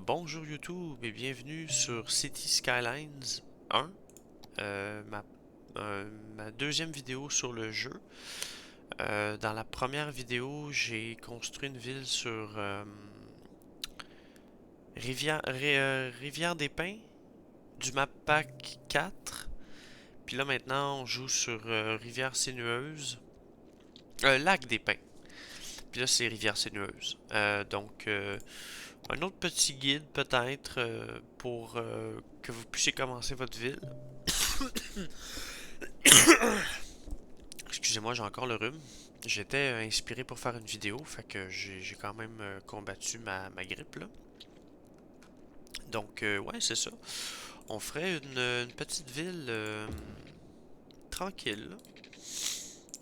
Bonjour YouTube et bienvenue sur City Skylines 1, ma deuxième vidéo sur le jeu. Dans la première vidéo, j'ai construit une ville sur Rivière des Pins du map pack 4. Puis là maintenant, on joue sur Rivière Sinueuse, Lac des Pins. Puis là, c'est Rivière Sinueuse. Un autre petit guide peut-être pour que vous puissiez commencer votre ville. Excusez-moi, j'ai encore le rhume. J'étais inspiré pour faire une vidéo, fait que j'ai quand même combattu ma grippe là. Ouais, c'est ça. On ferait une petite ville tranquille, là.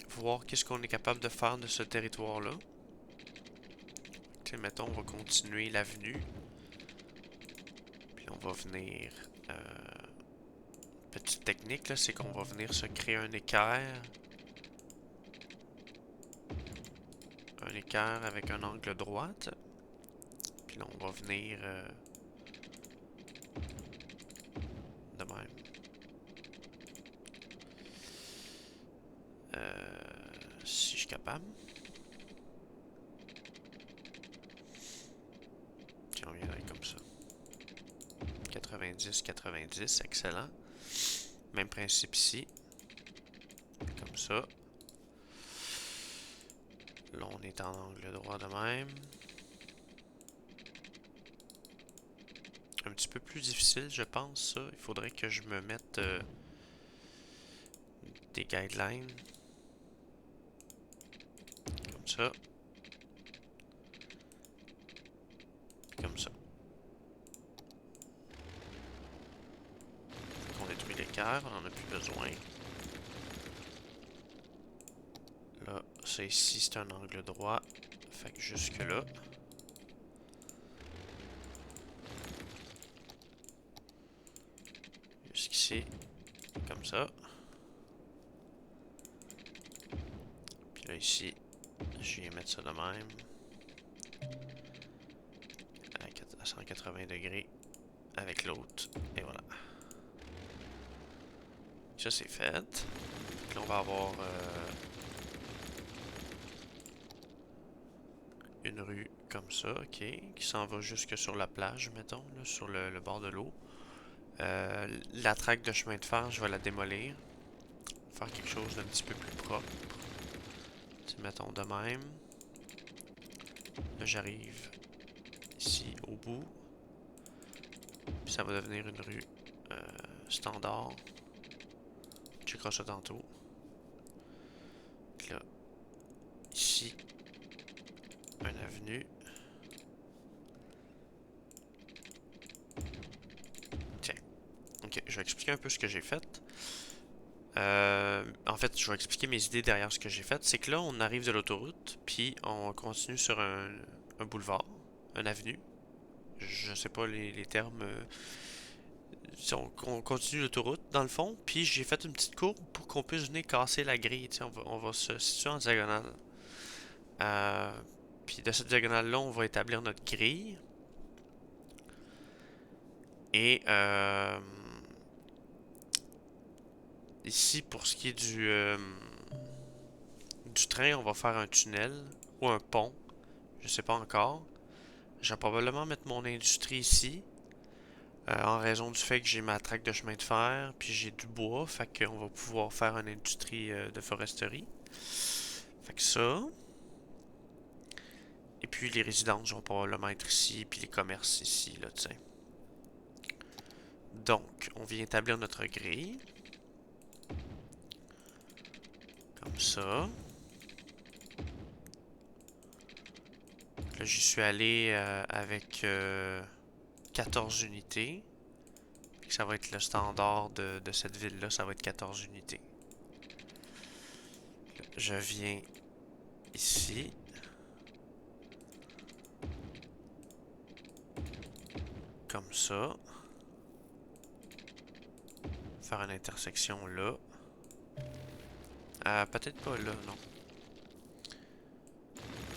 Voir qu'est-ce qu'on est capable de faire de ce territoire-là. Mettons, on va continuer l'avenue. Puis on va venir. Petite technique, là, c'est qu'on va venir se créer un équerre. Un équerre avec un angle droit. Puis là, on va venir de même. Si je suis capable. Puis on viendrait comme ça. 90, 90, excellent. Même principe ici. Comme ça. Là, on est en angle droit de même. Un petit peu plus difficile, je pense, ça. Il faudrait que je me mette des guidelines. Comme ça. Comme ça. On détruit l'équerre, on en a plus besoin. Là, ça ici, c'est un angle droit. Fait que jusque là. Jusqu'ici. Comme ça. Puis là, ici, je viens mettre ça de même. À 180 degrés. Avec l'autre. Et voilà. Ça, c'est fait. Donc là, on va avoir une rue comme ça, ok, qui s'en va jusque sur la plage, mettons, là, sur le bord de l'eau. La traque de chemin de fer, je vais la démolir. Faire quelque chose d'un petit peu plus propre. Mettons de même. Là, j'arrive ici au bout. Puis ça va devenir une rue standard. Tu checkeras ça tantôt. Puis là, ici, une avenue. Tiens. Ok, je vais expliquer un peu ce que j'ai fait. En fait, je vais expliquer mes idées derrière ce que j'ai fait. C'est que là, on arrive de l'autoroute, puis on continue sur un boulevard, une avenue. Je sais pas les termes. On continue l'autoroute, dans le fond, puis j'ai fait une petite courbe pour qu'on puisse venir casser la grille. On va se situer en diagonale. Euh, Puis de cette diagonale-là, on va établir notre grille. Et ici, pour ce qui est du train, on va faire un tunnel ou un pont. Je sais pas encore. Je vais probablement mettre mon industrie ici. En raison du fait que j'ai ma traque de chemin de fer, puis j'ai du bois, fait qu'on va pouvoir faire une industrie de foresterie. Fait que ça. Et puis les résidences, je vais probablement être ici, puis les commerces ici, là, tu sais. Donc, on vient établir notre grille. Comme ça. Là, j'y suis allé avec 14 unités. Ça va être le standard de cette ville-là, ça va être 14 unités. Je viens ici. Comme ça. Faire une intersection là. Peut-être pas là, non.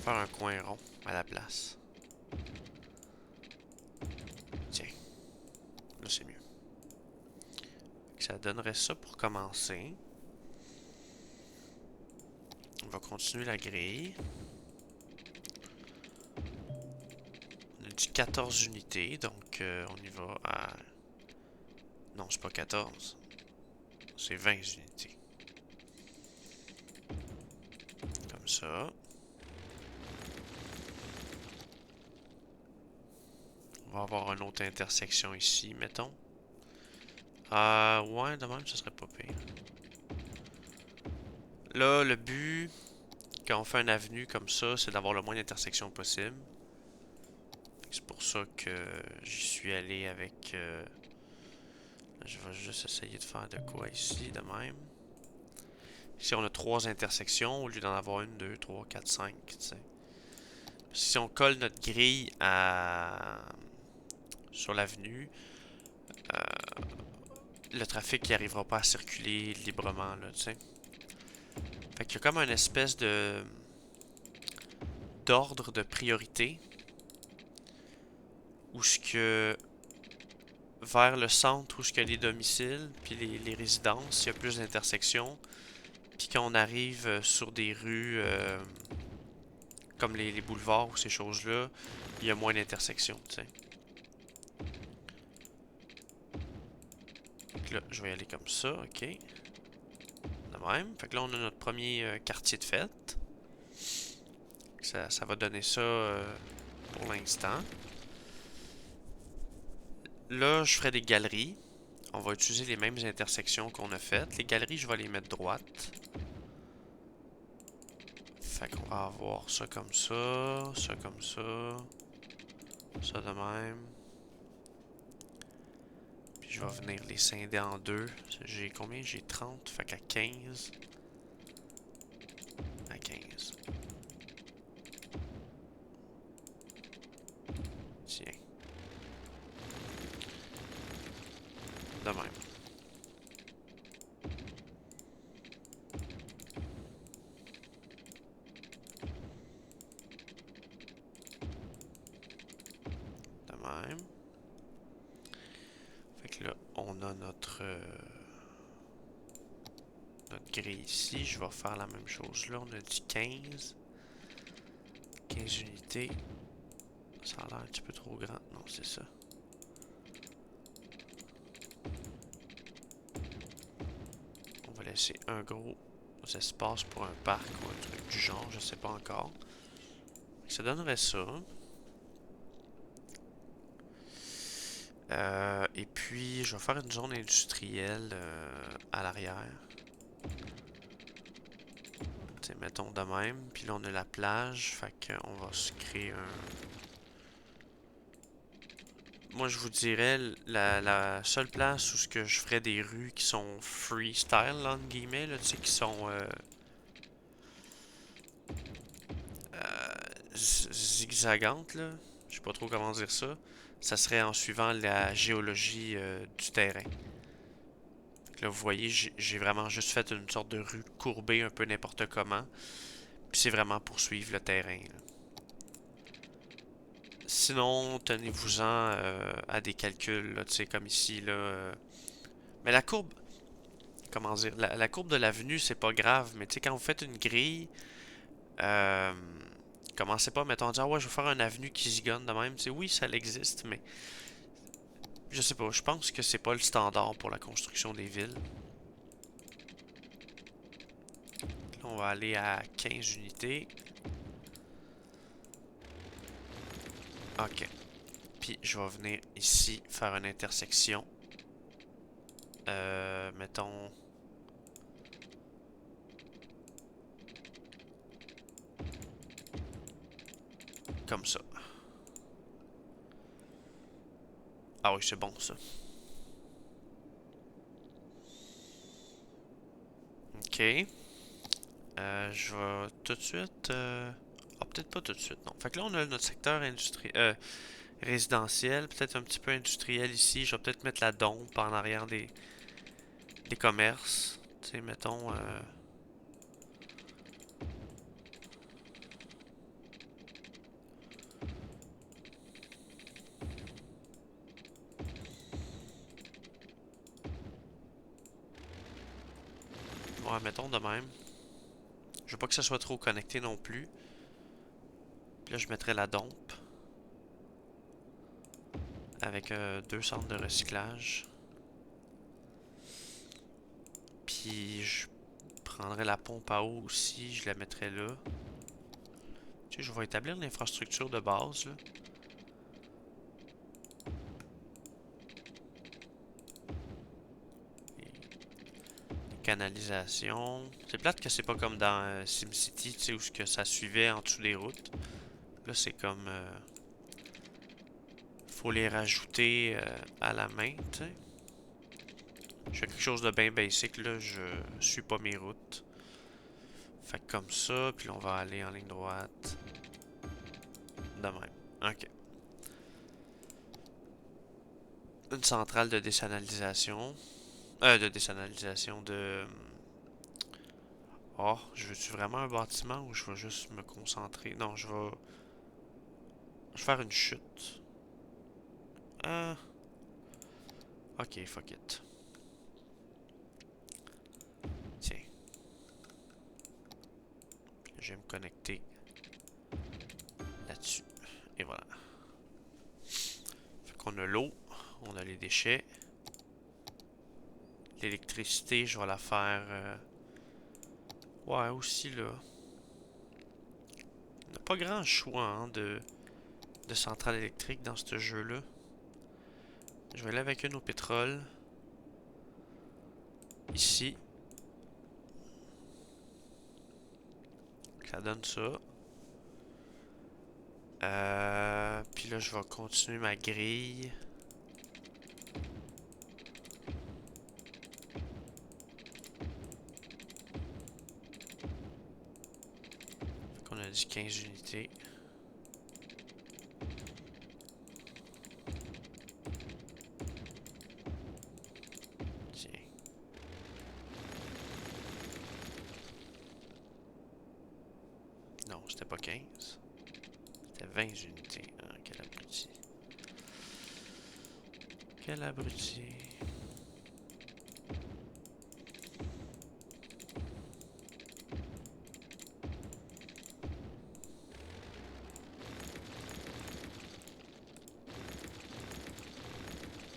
Faire un coin rond à la place. Ça donnerait ça pour commencer. On va continuer la grille. On a dit 14 unités, donc on y va à... Non, c'est pas 14. C'est 20 unités. Comme ça. On va avoir une autre intersection ici, mettons. Ouais, de même, ce serait pas pire. Là, le but, quand on fait une avenue comme ça, c'est d'avoir le moins d'intersections possible. C'est pour ça que j'y suis allé avec... je vais juste essayer de faire de quoi ici, de même. Ici, on a 3 intersections au lieu d'en avoir 1, 2, 3, 4, 5, tu sais. Si on colle notre grille sur l'avenue, le trafic n'y arrivera pas à circuler librement, là, tu sais. Fait qu'il y a comme une espèce d'ordre de priorité où ce que vers le centre où ce qu'il y a les domiciles puis les résidences, il y a plus d'intersections. Puis quand on arrive sur des rues comme les boulevards ou ces choses-là, il y a moins d'intersections, tu sais. Là, je vais y aller comme ça, ok. De même. Fait que là, on a notre premier quartier de fête. Ça va donner ça pour l'instant. Là, je ferai des galeries. On va utiliser les mêmes intersections qu'on a faites. Les galeries, je vais les mettre droites. Fait qu'on va avoir ça comme ça, ça comme ça, ça de même. Puis je vais venir les scinder en deux. J'ai combien? J'ai 30, fait qu'à 15. À 15. Tiens. De même. De même. Fait que là, on a notre grille ici. Je vais faire la même chose là. On a dit 15. 15 unités. Ça a l'air un petit peu trop grand. Non, c'est ça. On va laisser un gros espace pour un parc ou un truc du genre. Je sais pas encore. Ça donnerait ça. Et puis, je vais faire une zone industrielle à l'arrière. Mettons de même. Puis là, on a la plage. Fait qu'on va se créer un... Moi, je vous dirais, la seule place où ce que je ferais des rues qui sont freestyle, là, entre guillemets, là, tu sais, qui sont zigzagantes, là. Je sais pas trop comment dire ça. Ça serait en suivant la géologie du terrain. Là, vous voyez, j'ai vraiment juste fait une sorte de rue courbée un peu n'importe comment. Puis c'est vraiment pour suivre le terrain, là. Sinon, tenez-vous-en à des calculs, là, tu sais, comme ici, là. Mais la courbe, comment dire, la courbe de l'avenue, c'est pas grave, mais tu sais, quand vous faites une grille, euh, commencez pas, mettons, à dire, ah ouais, je vais faire une avenue qui zigonne de même. Tu sais, oui, ça existe, mais je sais pas, je pense que c'est pas le standard pour la construction des villes. Là, on va aller à 15 unités. Ok. Puis, je vais venir ici faire une intersection. Mettons... Comme ça. Ah oui, c'est bon, ça. Ok. Je vais tout de suite... Ah, peut-être pas tout de suite, non. Fait que là, on a notre secteur résidentiel, peut-être un petit peu industriel ici. Je vais peut-être mettre la dompe en arrière des commerces. Tu sais, mettons... Ouais, mettons de même. Je veux pas que ça soit trop connecté non plus. Puis là, je mettrais la dompe. Avec deux centres de recyclage. Puis je prendrais la pompe à eau aussi, je la mettrais là. Tu sais, je vais établir l'infrastructure de base, là. Canalisation. C'est plate que c'est pas comme dans SimCity, tu sais, où que ça suivait en dessous des routes. Là, c'est comme... faut les rajouter à la main, tu sais. Je fais quelque chose de bien basic, là. Je suis pas mes routes. Fait que comme ça, puis là, on va aller en ligne droite. De même. OK. Une centrale de désanalisation. De désanalisation de... Oh, je veux-tu vraiment un bâtiment ou je vais juste me concentrer? Non, je vais... Je vais faire une chute. Ah... Ok, fuck it. Tiens. Je vais me connecter là-dessus. Et voilà. Fait qu'on a l'eau, on a les déchets. L'électricité, je vais la faire... Ouais, aussi là. On n'a pas grand choix hein, de centrales électriques dans ce jeu-là. Je vais aller avec une au pétrole. Ici. Ça donne ça. Puis là, je vais continuer ma grille. Fait qu'on a dit 15 unités. Tiens. Non, c'était pas 15. C'était 20 unités. Ah, quel abruti. Quel abruti.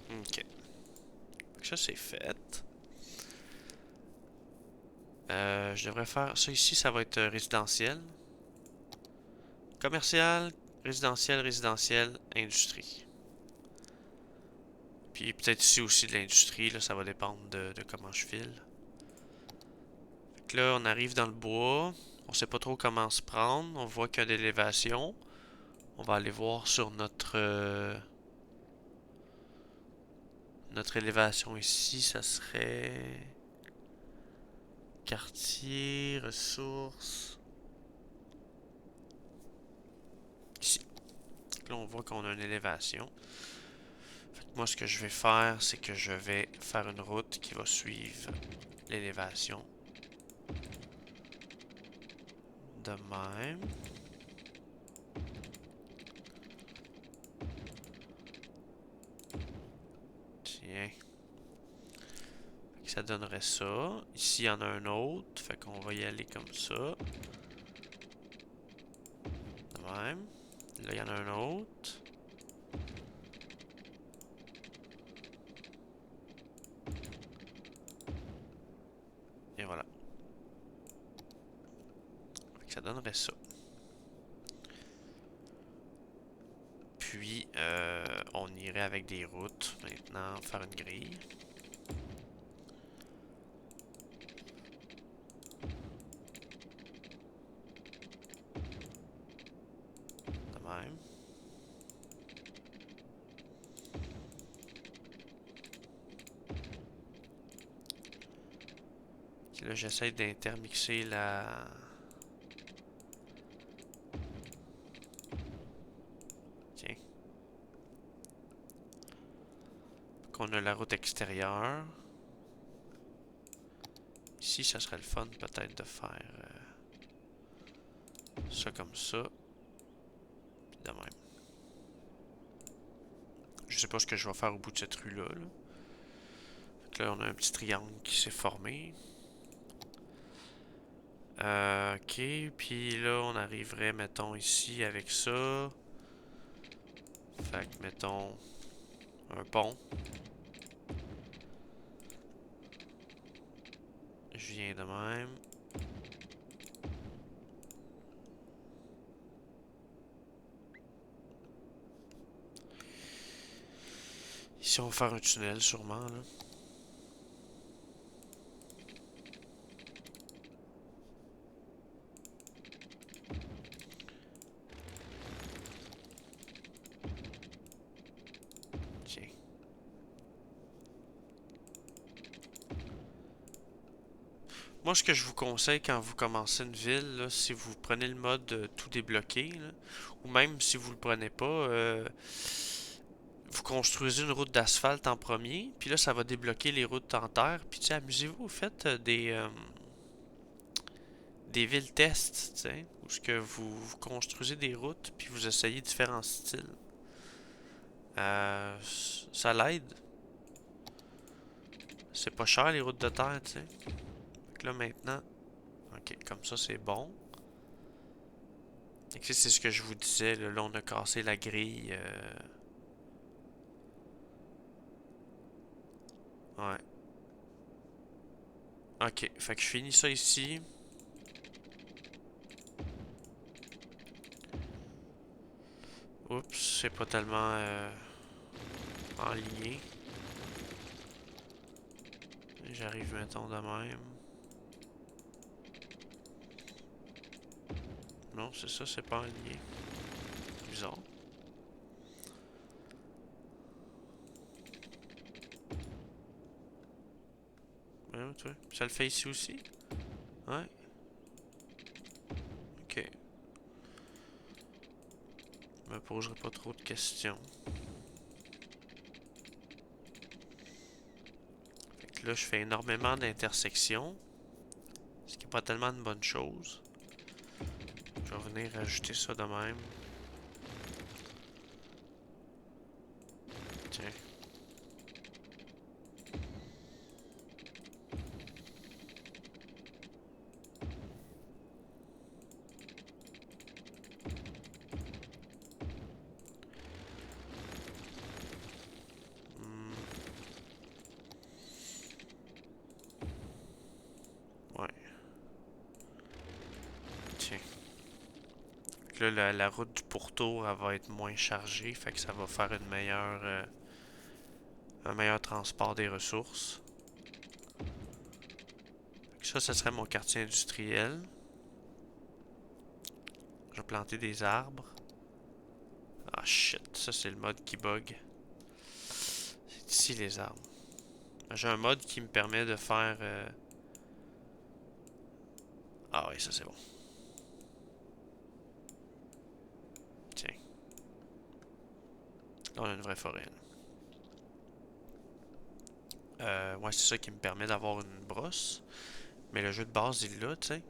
Ok. Ça, c'est fait. Je devrais faire... Ça ici, ça va être résidentiel. Commercial, résidentiel, résidentiel, industrie. Puis peut-être ici aussi de l'industrie, là, ça va dépendre de comment je file. Fait que là, on arrive dans le bois. On sait pas trop comment se prendre. On voit qu'il y a de l'élévation. On va aller voir sur notre élévation ici, ça serait... Quartier, ressources... Ici. Là, on voit qu'on a une élévation. Fait que moi, ce que je vais faire, c'est que je vais faire une route qui va suivre l'élévation. De même. Tiens. Ça donnerait ça. Ici, il y en a un autre. Fait qu'on va y aller comme ça. De même. Là, il y en a un autre. Et voilà. Fait que ça donnerait ça. Puis, on irait avec des routes. Maintenant, faire une grille. De même. Puis là, j'essaie d'intermixer la... Tiens. Qu'on a la route extérieure. Ici, ça serait le fun peut-être de faire ça comme ça. De même. Je sais pas ce que je vais faire au bout de cette rue-là. Là. Fait que là, on a un petit triangle qui s'est formé. Ok, puis là, on arriverait, mettons, ici avec ça. Fait que, mettons, un pont. Je viens de même. Ici, on va faire un tunnel, sûrement, là. Tiens. Moi, ce que je vous conseille quand vous commencez une ville, là, si vous prenez le mode tout débloqué, là, ou même si vous le prenez pas, vous construisez une route d'asphalte en premier, puis là, ça va débloquer les routes en terre. Puis, tu sais, amusez-vous, vous faites des villes tests, tu sais, où ce que vous construisez des routes, puis vous essayez différents styles. Euh, Ça l'aide. C'est pas cher les routes de terre, tu sais. Donc là, maintenant, ok, comme ça, c'est bon. Et c'est ce que je vous disais, là, on a cassé la grille. Ouais. Ok, fait que je finis ça ici. Oups, c'est pas tellement en ligne. J'arrive, mettons, de même. Non, c'est ça, c'est pas en ligne. Bizarre. Ouais, tu vois. Ça le fait ici aussi? Ouais. Ok. Je me poserai pas trop de questions. Fait que là, je fais énormément d'intersections. Ce qui est pas tellement une bonne chose. Je vais venir ajouter ça de même. Tiens. Hmm, ouais. Tiens. Là, la route du pourtour, elle va être moins chargée. Fait que ça va faire un meilleur transport des ressources. Fait que ça serait mon quartier industriel. Je vais planter des arbres. Ah shit, ça c'est le mode qui bug. C'est ici les arbres. J'ai un mode qui me permet de faire... Ah oui, ça c'est bon. Tiens, là on a une vraie forêt. Ouais, c'est ça qui me permet d'avoir une brosse. Mais le jeu de base, il l'a, tu sais.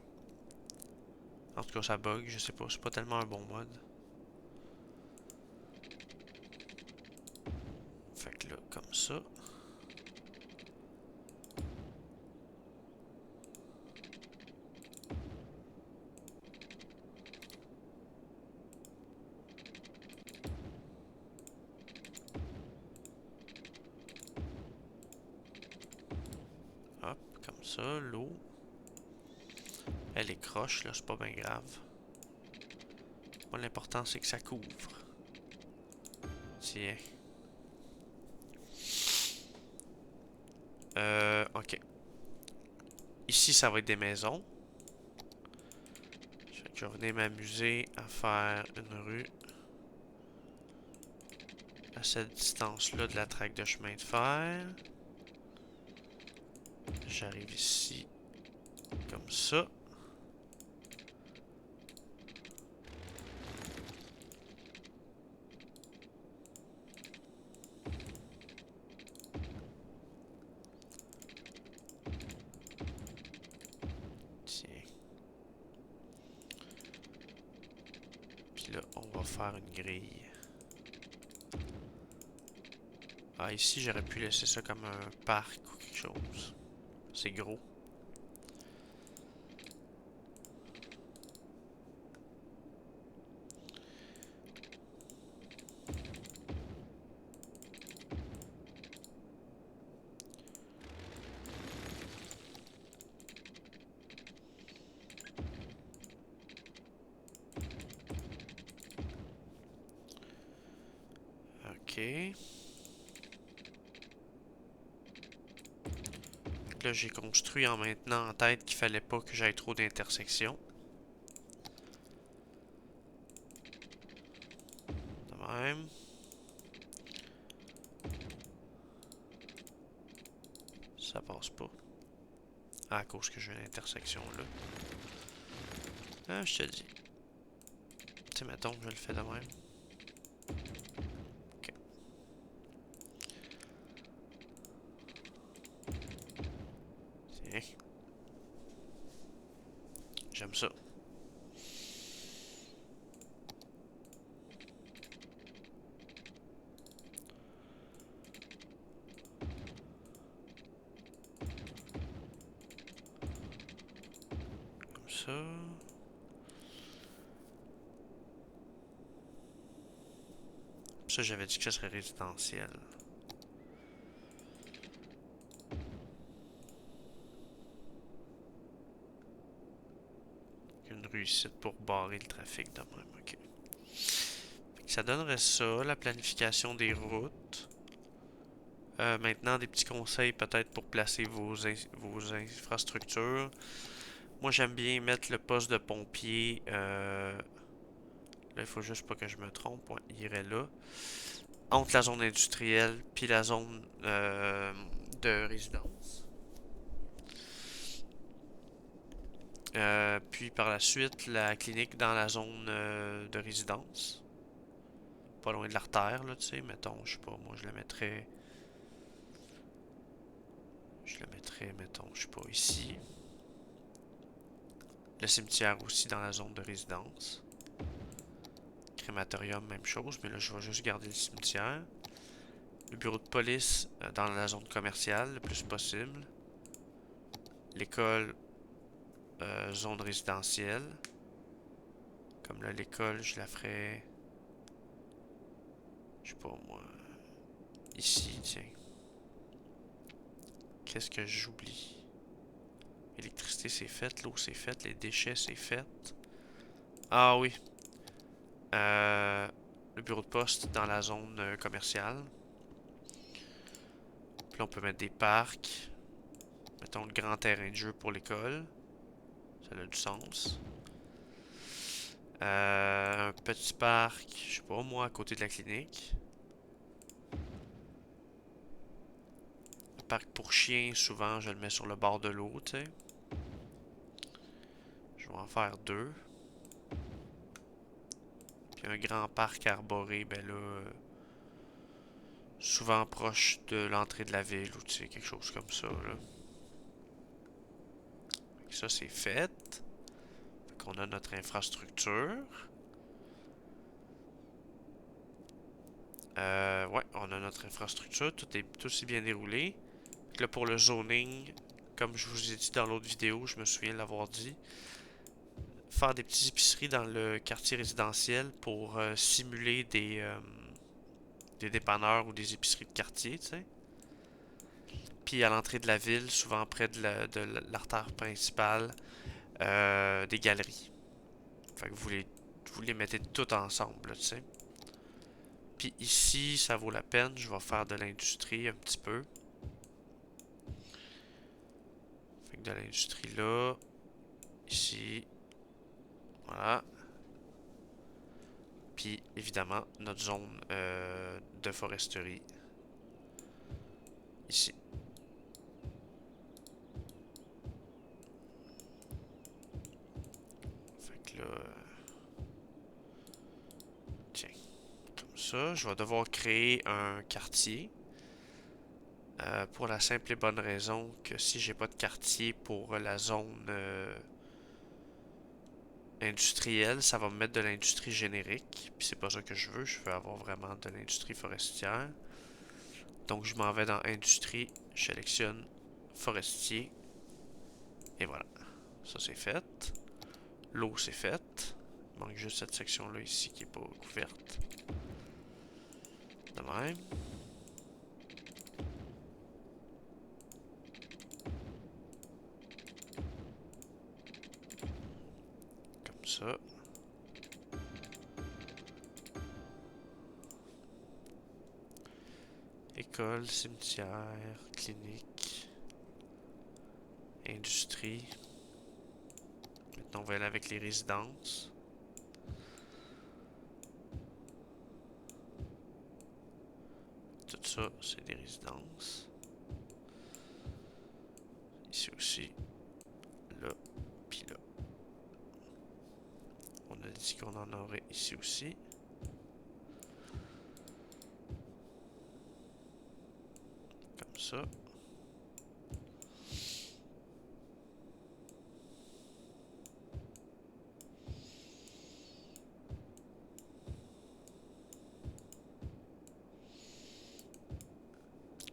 En tout cas, ça bug, je sais pas. C'est pas tellement un bon mode. Fait que là, comme ça. Hop, comme ça. L'eau. Elle est croche, là, c'est pas bien grave. Moi, l'important, c'est que ça couvre. Tiens. Ok. Ici, ça va être des maisons. Fait que je vais venir m'amuser à faire une rue à cette distance-là de la traque de chemin de fer. J'arrive ici comme ça. Tiens. Puis là, on va faire une grille. Ah, ici, j'aurais pu laisser ça comme un parc ou quelque chose. C'est gros. Ok. Là, j'ai construit en maintenant en tête qu'il fallait pas que j'aille trop d'intersections. De même. Ça passe pas. À cause que j'ai une intersection là. Ah, je te dis. Tu sais, mettons, je le fais de même. Ok. Tiens. J'aime ça. Comme ça. Ça, j'avais dit que ça serait résidentiel. Une rue ici pour barrer le trafic de même. Ok. Ça donnerait ça, la planification des routes. Maintenant, des petits conseils peut-être pour placer vos infrastructures. Moi, j'aime bien mettre le poste de pompier. Là, il faut juste pas que je me trompe. Ouais, il irait là. Entre la zone industrielle puis la zone de résidence. Puis par la suite, la clinique dans la zone de résidence. Pas loin de l'artère, là, tu sais. Mettons, je sais pas, moi je le mettrais. Je le mettrais, mettons, je sais pas, ici. Le cimetière aussi dans la zone de résidence. Crématorium, même chose, mais là je vais juste garder le cimetière. Le bureau de police dans la zone commerciale le plus possible. L'école, zone résidentielle. Comme là, l'école, je la ferais. Je sais pas moi. Ici, tiens. Qu'est-ce que j'oublie? L'électricité c'est fait, l'eau c'est fait, les déchets c'est fait. Ah oui. Euh, le bureau de poste dans la zone commerciale. Puis là, on peut mettre des parcs. Mettons le grand terrain de jeu pour l'école. Ça a du sens. Un petit parc, je sais pas moi, à côté de la clinique. Le parc pour chiens, souvent, je le mets sur le bord de l'eau, tu sais. Je vais en faire deux. Puis un grand parc arboré, ben là, souvent proche de l'entrée de la ville ou tu sais, quelque chose comme ça, là. Ça, c'est fait. Fait qu'on a notre infrastructure. Ouais, on a notre infrastructure. Tout s'est bien déroulé. Là, pour le zoning, comme je vous ai dit dans l'autre vidéo, je me souviens de l'avoir dit, faire des petites épiceries dans le quartier résidentiel pour simuler des dépanneurs ou des épiceries de quartier, tu sais. Puis à l'entrée de la ville, souvent près de l'artère principale, des galeries. Fait que vous les mettez toutes ensemble, tu sais. Puis ici, ça vaut la peine, je vais faire de l'industrie un petit peu. Fait que de l'industrie là, ici, voilà. Puis évidemment, notre zone de foresterie, ici. Fait que là, tiens, comme ça, je vais devoir créer un quartier. Pour la simple et bonne raison que si j'ai pas de quartier pour la zone industrielle, ça va me mettre de l'industrie générique. Puis c'est pas ça que je veux avoir vraiment de l'industrie forestière. Donc je m'en vais dans industrie, je sélectionne forestier. Et voilà. Ça c'est fait. L'eau c'est fait. Il manque juste cette section là ici qui est pas couverte. De même. Comme ça. École, cimetière, clinique, industrie. Maintenant, on va aller avec les résidences. Tout ça, c'est des résidences. Ici aussi. Là, puis là. On a dit qu'on en aurait ici aussi. Comme ça.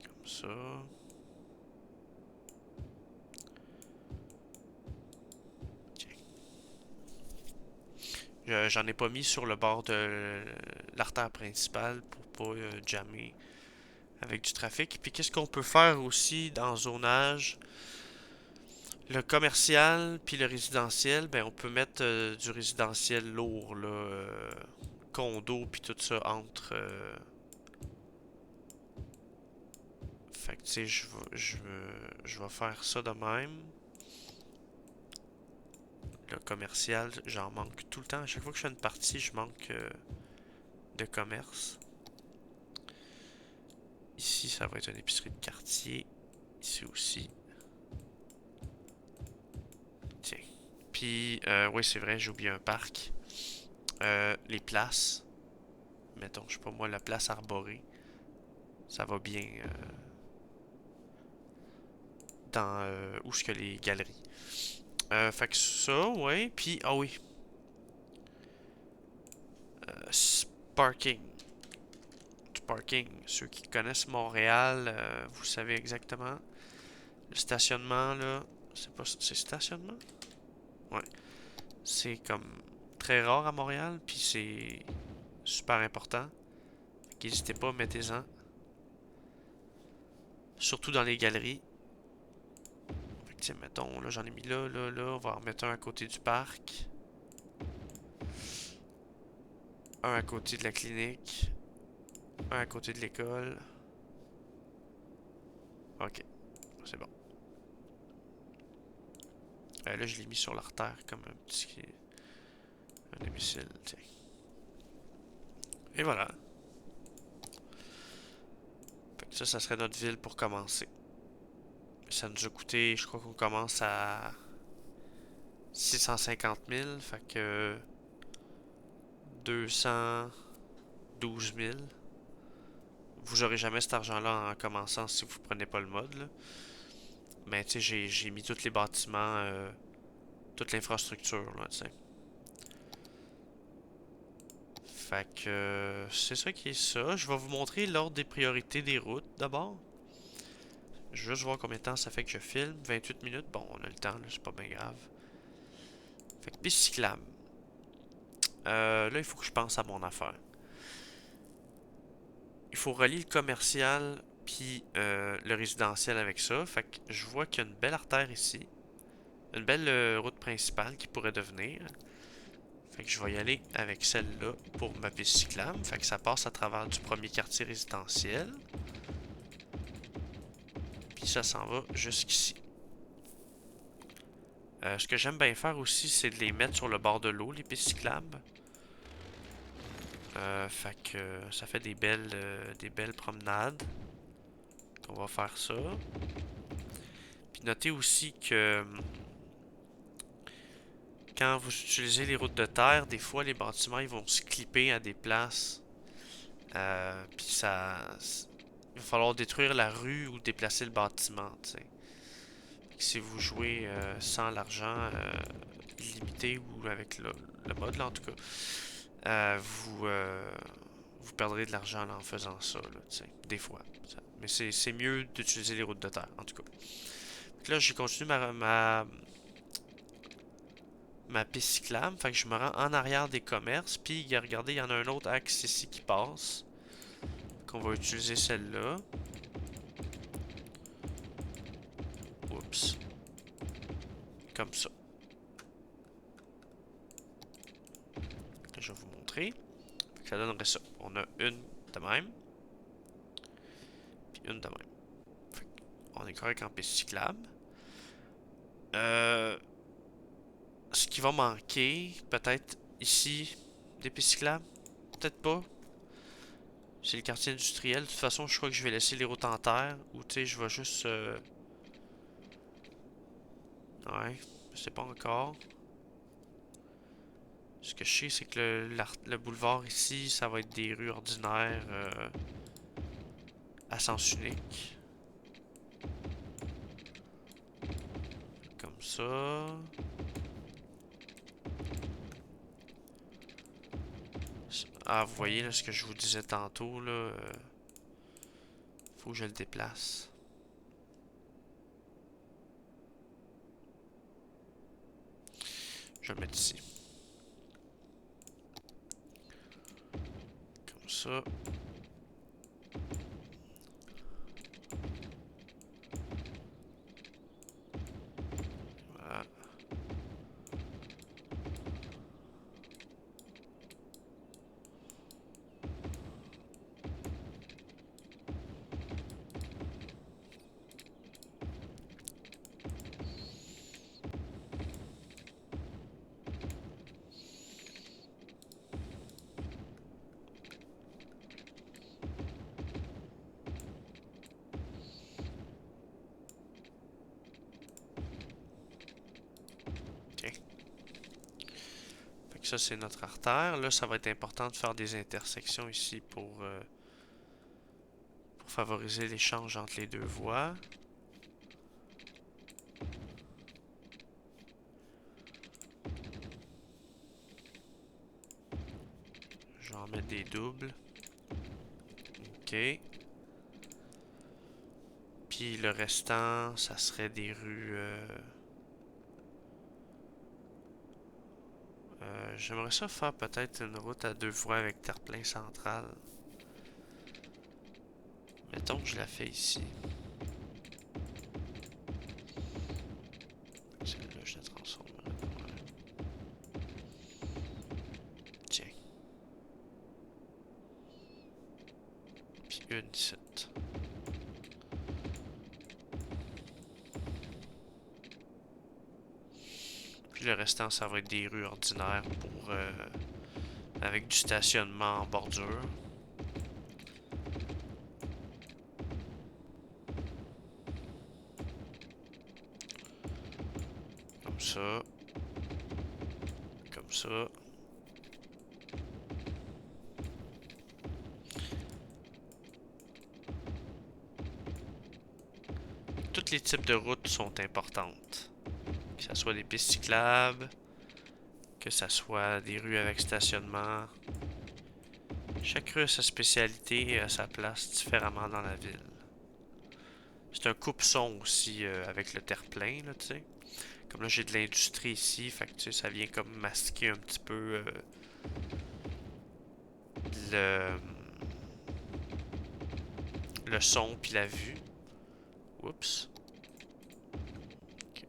Comme ça. J'en ai pas mis sur le bord de l'artère principale pour pas jammer avec du trafic. Puis qu'est-ce qu'on peut faire aussi dans le zonage? Le commercial puis le résidentiel, ben on peut mettre du résidentiel lourd, là, condo puis tout ça entre. Fait que tu sais, je vais faire ça de même. Le commercial, j'en manque tout le temps. À chaque fois que je fais une partie, je manque de commerce. Ici, ça va être une épicerie de quartier. Ici aussi. Tiens. Puis, oui, c'est vrai, j'ai oublié un parc. Les places. Mettons, je sais pas moi, la place arborée. Ça va bien dans où est-ce que les galeries. Fait que ça, ouais. Puis, ah oui. Parking. Du parking. Ceux qui connaissent Montréal, vous savez exactement. Le stationnement, là. C'est pas. C'est stationnement? Ouais. C'est comme très rare à Montréal, puis c'est super important. N'hésitez pas, mettez-en. Surtout dans les galeries. Fait que, tiens, mettons, là, j'en ai mis là, là, là. On va en mettre un à côté du parc. Un à côté de la clinique. Un à côté de l'école. Ok, c'est bon. Là, je l'ai mis sur l'artère comme un petit... Un imbécile, tiens. Et voilà. Fait que ça serait notre ville pour commencer. Ça nous a coûté, je crois qu'on commence à 650 000, fait que 212 000. Vous aurez jamais cet argent-là en commençant si vous prenez pas le mode, là. Mais tu sais, j'ai mis tous les bâtiments, toute l'infrastructure, là, tu sais. Fait que c'est ça qui est ça. Je vais vous montrer l'ordre des priorités des routes d'abord. Je veux juste voir combien de temps ça fait que je filme. 28 minutes. Bon, on a le temps, là, c'est pas bien grave. Fait que piste cyclable. Là, il faut que je pense à mon affaire. Il faut relier le commercial puis le résidentiel avec ça. Fait que je vois qu'il y a une belle artère ici. Une belle route principale qui pourrait devenir. Fait que je vais y aller avec celle-là pour ma piste cyclable. Fait que ça passe à travers du premier quartier résidentiel. Puis ça s'en va jusqu'ici. Ce que j'aime bien faire aussi, c'est de les mettre sur le bord de l'eau, les pistes cyclables. Fait que ça fait des belles promenades. On va faire ça. Puis notez aussi que quand vous utilisez les routes de terre, des fois les bâtiments ils vont se clipper à des places. Puis ça, il va falloir détruire la rue ou déplacer le bâtiment. T'sais. Si vous jouez sans l'argent illimité ou avec le mode là en tout cas, vous perdrez de l'argent en faisant ça, là, des fois. Mais c'est mieux d'utiliser les routes de terre, en tout cas. Donc là, j'ai continué ma piste cyclable. Fait que je me rends en arrière des commerces. Puis, regardez, il y en a un autre axe ici qui passe. Qu'on va utiliser celle-là. Oups. Comme ça. Là, je vais vous montrer. Fait que ça donnerait ça. On a une de même. une de même. Fait on est correct en piste cyclable. Euh, Ce qui va manquer, peut-être ici, des pistes cyclables. Peut-être pas. C'est le quartier industriel. De toute façon, je crois que je vais laisser les routes en terre. Ou tu sais, je vais juste... Ouais, je sais pas encore. Ce que je sais, c'est que le boulevard ici, ça va être des rues ordinaires à sens unique. Comme ça. Ah, vous voyez là, ce que je vous disais tantôt, là. Faut que je le déplace. Je vais le mettre ici. Comme ça. Voilà. Ok. Fait que ça, c'est notre artère. Là, ça va être important de faire des intersections ici pour favoriser l'échange entre les deux voies. Je vais en mettre des doubles. Ok. Puis le restant, ça serait des rues... j'aimerais ça faire peut-être une route à deux voies avec terre-plein central. Mettons que je la fais ici. Celle-là, je la transforme. Tiens. Puis une ici. Puis le restant, ça va être des rues ordinaires pour avec du stationnement en bordure. Comme ça. Comme ça. Tous les types de routes sont importantes. Que ce soit des pistes cyclables, que ce soit des rues avec stationnement. Chaque rue a sa spécialité et a sa place différemment dans la ville. C'est un coupe-son aussi avec le terre-plein, là, tu sais. Comme là, j'ai de l'industrie ici, fait que tu sais, ça vient comme masquer un petit peu le, le son puis la vue. Oups. Ok.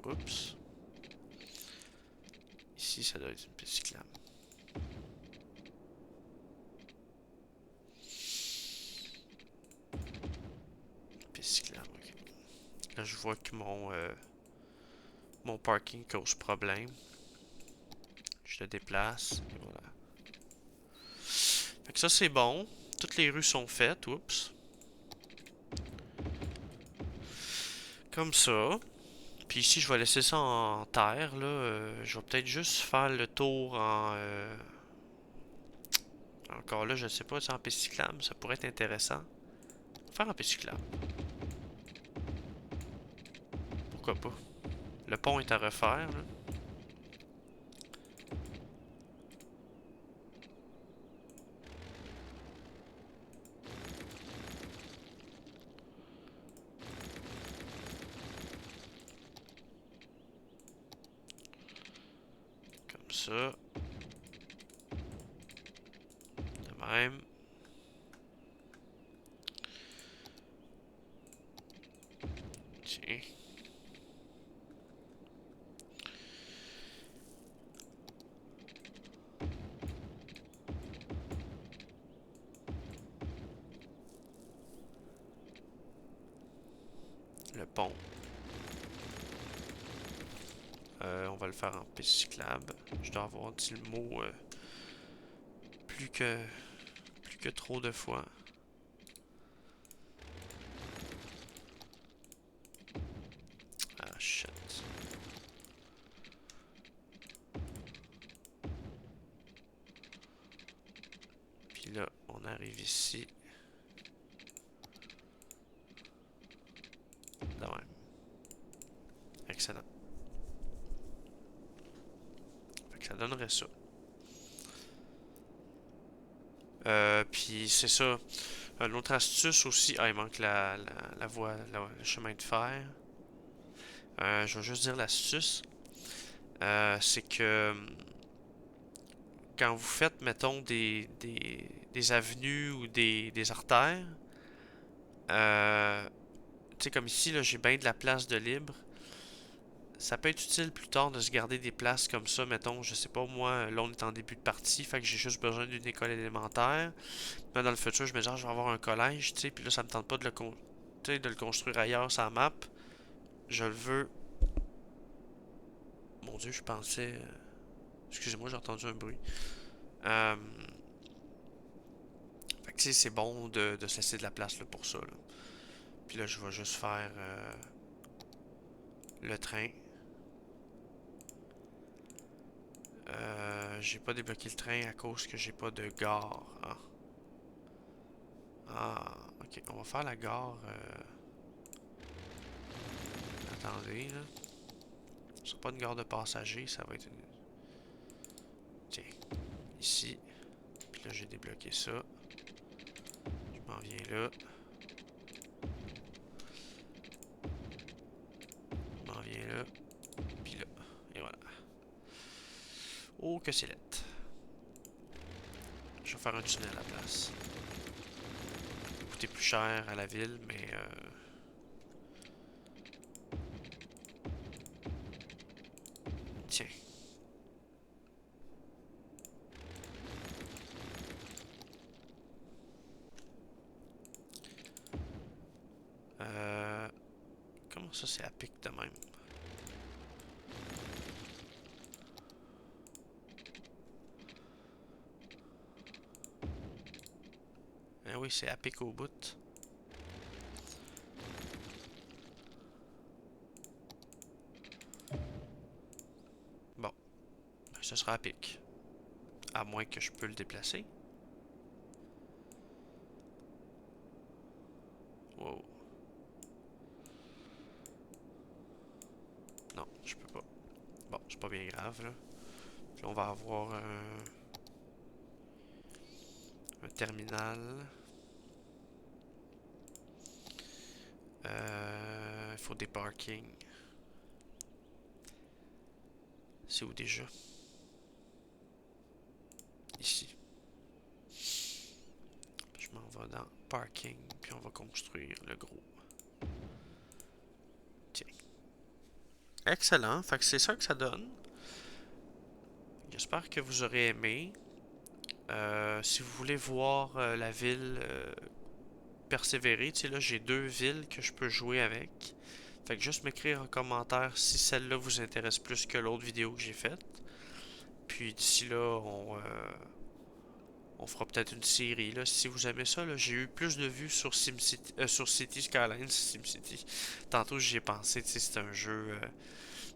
Oups. Ici, ça doit être une piste cyclable. Piste cyclable, ok. Là, je vois que mon parking cause problème. Je le déplace. Et voilà. Fait que ça, c'est bon. Toutes les rues sont faites. Oups. Comme ça. Puis ici, je vais laisser ça en terre, là. Je vais peut-être juste faire le tour en... Encore là, je sais pas, c'est en piste cyclable. Ça pourrait être intéressant. Faire en piste cyclable. Pourquoi pas? Le pont est à refaire, là. Comme ça. De même. le pont. On va le faire en piste cyclable. Je dois avoir dit le mot plus que trop de fois. Ah shit. Puis là, on arrive ici. De même. Excellent. Fait que ça donnerait ça. Puis c'est ça. Une autre astuce aussi. Ah, il manque la voie, le chemin de fer. Je vais juste dire l'astuce. C'est que quand vous faites, mettons, des avenues ou des artères, tu sais, comme ici, là, j'ai bien de la place de libre. Ça peut être utile plus tard de se garder des places comme ça, mettons, je sais pas, moi, là on est en début de partie, fait que j'ai juste besoin d'une école élémentaire. Mais dans le futur, je me dis, ah, je vais avoir un collège, tu sais, puis là, ça me tente pas de de le construire ailleurs sur la map. Je le veux. Mon Dieu, je pensais. Excusez-moi, j'ai entendu un bruit. Euh... Fait que tu sais, c'est bon de se laisser de la place là, pour ça. Là. Puis là, je vais juste faire le train. J'ai pas débloqué le train à cause que j'ai pas de gare. Ah. Ah, ok. On va faire la gare. Attendez, là. Ce sera pas une gare de passagers, ça va être une. Tiens, ici. Puis là, j'ai débloqué ça. Je m'en viens là. Je m'en viens là. Puis là. Et voilà. Oh, que c'est lettre. Je vais faire un tunnel à la place. Ça va coûter plus cher à la ville, mais tiens. Euh... Comment ça c'est à pic de même? Ah oui, c'est à pic au bout. Bon, ben, ce sera à pic. À moins que je peux le déplacer. Wow. Non, je peux pas. Bon, c'est pas bien grave là. Puis on va avoir un terminal. Il faut des parkings. C'est où déjà? Ici. Je m'en vais dans parking, puis on va construire le gros. Tiens. Excellent. Fait que c'est ça que ça donne. J'espère que vous aurez aimé. Si vous voulez voir la ville persévérer, tu sais là j'ai deux villes que je peux jouer avec. Fait que juste m'écrire en commentaire si celle-là vous intéresse plus que l'autre vidéo que j'ai faite. Puis d'ici là, on fera peut-être une série. Là. Si vous aimez ça, j'ai eu plus de vues sur SimCity, sur City Skylines, SimCity. Tantôt j'y ai pensé, tu sais, c'est un jeu.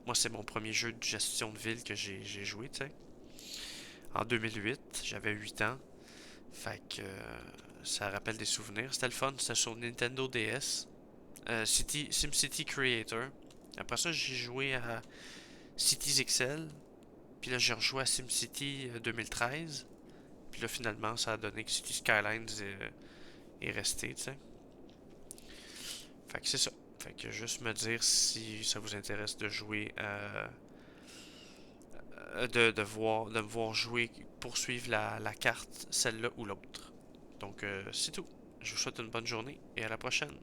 Moi, c'est mon premier jeu de gestion de ville que j'ai joué, tu sais. En 2008, j'avais 8 ans. Fait que ça rappelle des souvenirs. C'était le fun, c'était sur Nintendo DS. SimCity Creator. Après ça, j'ai joué à Cities XL. Puis là, j'ai rejoué à SimCity 2013. Puis là, finalement, ça a donné que City Skylines est resté, tu sais. Fait que c'est ça. Fait que juste me dire si ça vous intéresse de jouer de me voir jouer, poursuivre la carte, celle-là ou l'autre. Donc, c'est tout. Je vous souhaite une bonne journée et à la prochaine.